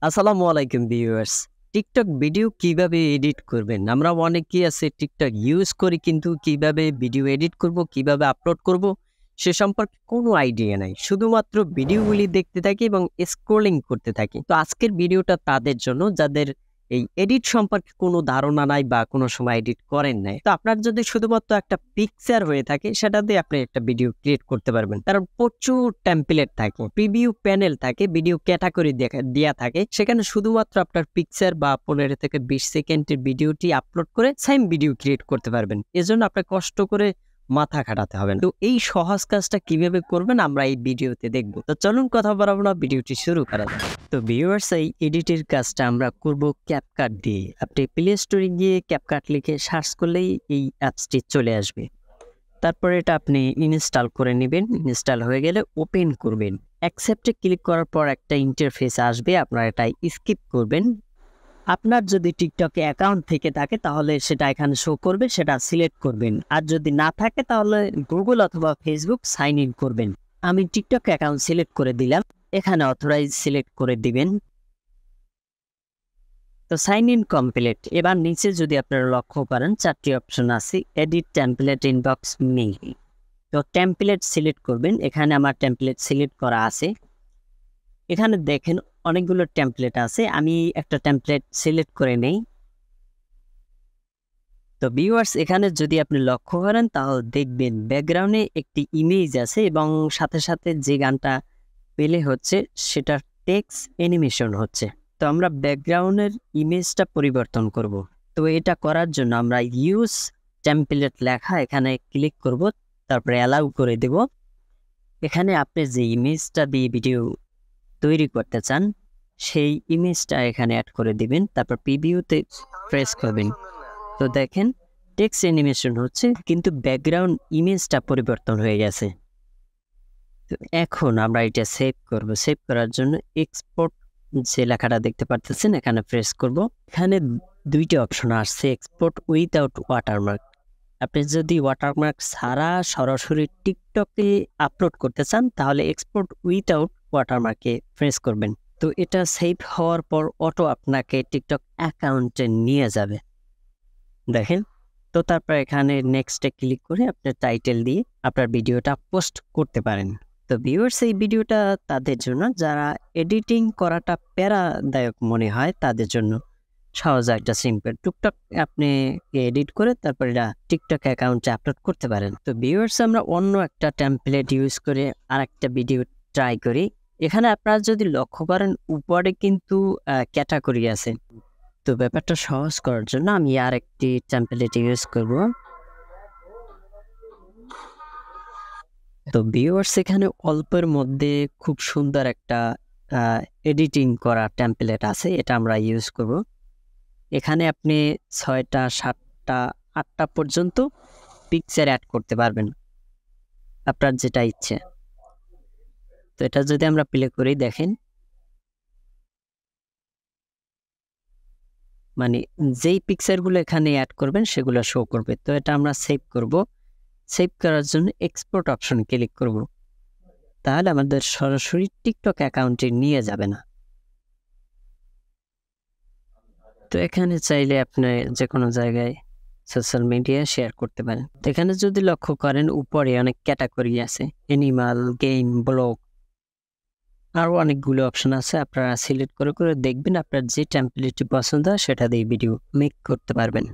আসসালামু আলাইকুম viewers. TikTok video কিভাবে এডিট করবেন? আমরা অনেকেই আছে টিকটক ইউজ করি কিন্তু কিভাবে ভিডিও এডিট করব, কিভাবে আপলোড করব সে সম্পর্কে কোনো আইডিয়া নাই। শুধুমাত্র ভিডিওগুলি দেখতে থাকি এবং স্ক্রলিং করতে থাকি। তো আজকের ভিডিওটা তাদের জন্য যাদের এই এডিট সম্পর্কে কোনো ধারণা নাই বা কোনো সময় এডিট করেন নাই। তো আপনার যদি শুধুমাত্র একটা পিকচার হয়ে থাকে সেটা দিয়ে আপনি একটা ভিডিও ক্রিয়েট করতে পারবেন। কারণ প্রচুর টেমপ্লেট থাকে, প্রিভিউ প্যানেল থাকে, ভিডিও ক্যাটাগরি দেয়া থাকে। সেখানে শুধুমাত্র আপনার পিকচার বা 15 থেকে 20 সেকেন্ডের ভিডিওটি আপলোড করে সেম ভিডিও ক্রিয়েট করতে পারবেন। এজন্য আপনার কষ্ট করে মাথা খাটাতে হবে না। তো এই সহজ কাজটা কিভাবে করবেন আমরা এই ভিডিওতে দেখব। তো চলুন কথা বাড়াবো না, ভিডিওটি শুরু করা যাক। তো ভিউয়ার্স, এই এডিটের কাজটা আমরা করব ক্যাপকাট দিয়ে। আপনি প্লে স্টোরে গিয়ে ক্যাপকাট লিখে সার্চ করলেই এই অ্যাপসটি চলে আসবে। তারপরে এটা আপনি ইনস্টল করে নেবেন। ইনস্টল হয়ে গেলে ওপেন করবেন। অ্যাকসেপ্টে ক্লিক করার পর একটা ইন্টারফেস আসবে, আপনারা এটা স্কিপ করবেন। আপনার যদি টিকটকে অ্যাকাউন্ট থেকে থাকে তাহলে সেটা এখানে শো করবে, সেটা সিলেক্ট করবেন। আর যদি না থাকে তাহলে গুগল অথবা ফেসবুক সাইন ইন করবেন। আমি টিকটক অ্যাকাউন্ট সিলেক্ট করে দিলাম, এখানে অথরাইজ সিলেক্ট করে দিবেন। তো সাইন ইন কমপ্লিট। এবার নিচে যদি আপনারা লক্ষ্য করেন 4টি অপশন আছে, এডিট টেমপ্লেট ইনবক্স মেইল। তো টেমপ্লেট সিলেক্ট করবেন, এখানে আমার টেমপ্লেট সিলেক্ট করা আছে। এখানে দেখেন অনেকগুলো টেমপ্লেট আছে, আমি একটা টেমপ্লেট সিলেক্ট করে নেই। তো ভিউয়ার্স, এখানে যদি আপনি লক্ষ্য করেন তাহলে দেখবেন ব্যাকগ্রাউন্ডে একটি ইমেজ আছে এবং সাথে সাথে যে গানটা প্লে হচ্ছে সেটার টেক্সট অ্যানিমেশন হচ্ছে। তো আমরা ব্যাকগ্রাউন্ডের ইমেজটা পরিবর্তন করব। তো এটা করার জন্য আমরা ইউজ টেমপ্লেট লেখা এখানে ক্লিক করব, তারপরে অ্যালাউ করে দেব। এখানে আপনি যে ইমেজটা দিয়ে ভিডিও তৈরি করতে চান সেই ইমেজটা এখানে অ্যাড করে দিবেন, তারপর প্রিভিউতে প্রেস করবেন। তো দেখেন টেক্সট অ্যানিমেশন হচ্ছে কিন্তু ব্যাকগ্রাউন্ড ইমেজটা পরিবর্তন হয়ে গেছে। তো এখন আমরা এটা সেভ করব। সেভ করার জন্য এক্সপোর্ট যে লেখাটা দেখতে পাচ্ছেন এখানে প্রেস করব। এখানে দুইটা অপশন আসছে, এক্সপোর্ট উইথাউট ওয়াটারমার্ক। আপনি যদি ওয়াটারমার্ক ছাড়া সরাসরি টিকটকে আপলোড করতে চান তাহলে এক্সপোর্ট উইথাউট ওয়াটারমার্কে প্রেস করবেন। তো এটা সেভ হওয়ার পর অটো আপনাকে টিকটক অ্যাকাউন্টে নিয়ে যাবে, দেখেন। তো তারপর এখানে নেক্সটে ক্লিক করে আপনার টাইটেল দিয়ে আপনার ভিডিওটা পোস্ট করতে পারেন। তো ভিউয়ার্স, এই ভিডিওটা তাদের জন্য যারা এডিটিং করাটা প্যারাদায়ক মনে হয় তাদের জন্য। সহজ একটা সিম্পল টুকটাক আপনি এডিট করে তারপর এটা টিকটক অ্যাকাউন্টে আপলোড করতে পারেন। তো ভিউয়ার্স, আমরা অন্য একটা টেমপ্লেট ইউজ করে আরেকটা ভিডিও ট্রাই করি। এখানে আপনারা যদি লক্ষ্য করেন উপরে কিন্তু ক্যাটাগরি আছে। তো ব্যাপারটা সহজ করার জন্য আমি আরেকটি টেমপ্লেট ইউজ করব। তো ভিউয়ার্স, এখানে অল্পের মধ্যে খুব সুন্দর একটা এডিটিং করা টেমপ্লেট আছে, এটা আমরা ইউজ করব। এখানে আপনি 6টা 7টা 8টা পর্যন্ত পিকচার অ্যাড করতে পারবেন আপনার যেটা ইচ্ছে। তো এটা যদি আমরা প্লে করি দেখেন, মানে যেই পিকচারগুলো এখানে অ্যাড করবেন সেগুলো শো করবে। তো এটা আমরা সেভ করব। সেভ করার জন্য এক্সপোর্ট অপশন ক্লিক করব, তাহলে আমাদের সরাসরি টিকটক অ্যাকাউন্টে নিয়ে যাবে না। তো এখানে চাইলে আপনি যে কোনো জায়গায় সোশ্যাল মিডিয়া শেয়ার করতে পারেন। তো এখানে যদি লক্ষ্য করেন উপরে অনেক ক্যাটাগরি আছে, অ্যানিমাল, গেম, ব্লগ, আরও অনেকগুলো অপশন আছে। আপনারা সিলেক্ট করে করে দেখবেন আপনার যে টেমপ্লেটটি পছন্দ হয় সেটা দিয়ে ভিডিও মেক করতে পারবেন।